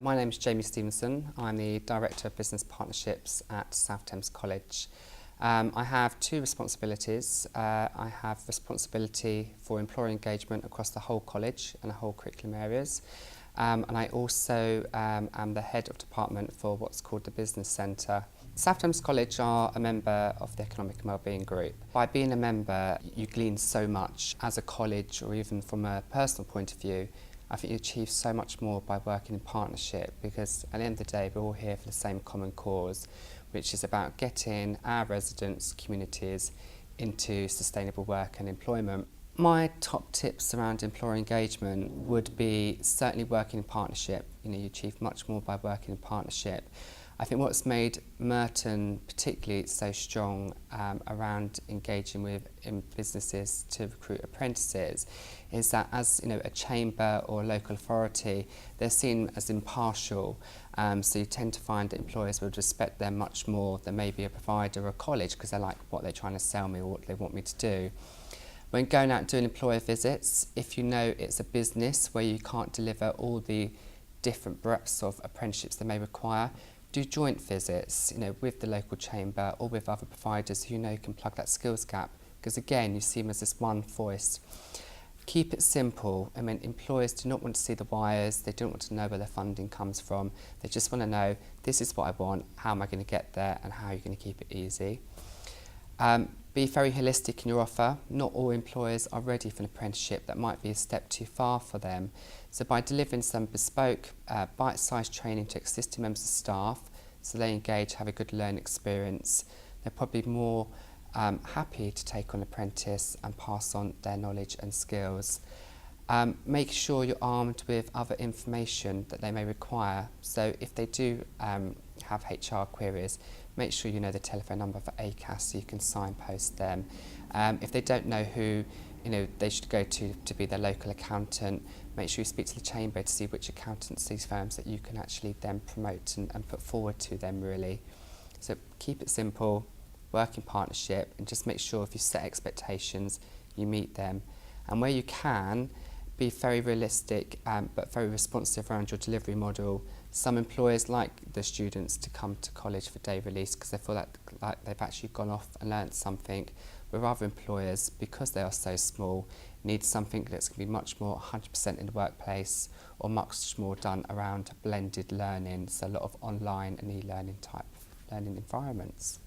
My name is Jamie Stevenson. I'm the Director of Business Partnerships at South Thames College. I have two responsibilities. I have responsibility for employer engagement across the whole college and the whole curriculum areas. And I also am the head of department for what's called the Business Centre. South Thames College are a member of the Economic and Wellbeing Group. By being a member, you glean so much as a college, or even from a personal point of view. I think you achieve so much more by working in partnership, because at the end of the day we're all here for the same common cause, which is about getting our residents, communities into sustainable work and employment. My top tips around employer engagement would be certainly working in partnership. You achieve much more by working in partnership. I think what's made Merton particularly so strong around engaging with businesses to recruit apprentices is that as a chamber or a local authority, they're seen as impartial. So you tend to find that employers would respect them much more than maybe a provider or a college, because they like what they're trying to sell me or what they want me to do. When going out and doing employer visits, if you know it's a business where you can't deliver all the different breadths of apprenticeships they may require, do joint visits, with the local chamber or with other providers who can plug that skills gap, because again, you see them as this one voice. Keep it simple. Employers do not want to see the wires, they don't want to know where their funding comes from, they just want to know, this is what I want, how am I going to get there, and how are you going to keep it easy. Be very holistic in your offer. Not all employers are ready for an apprenticeship. That might be a step too far for them. So by delivering some bespoke, bite-sized training to existing members of staff, so they engage, have a good learning experience, they're probably more happy to take on an apprentice and pass on their knowledge and skills. Make sure you're armed with other information that they may require. So if they do have HR queries, make sure you know the telephone number for ACAS so you can signpost them. If they don't know who they should go to be their local accountant, make sure you speak to the chamber to see which accountancy firms that you can actually then promote and put forward to them, really. So keep it simple, work in partnership, and just make sure if you set expectations, you meet them. And where you can, be very realistic but very responsive around your delivery model. Some employers like the students to come to college for day release because they feel like they've actually gone off and learnt something, where other employers, because they are so small, need something that's going to be much more 100% in the workplace, or much more done around blended learning, so a lot of online and e-learning type learning environments.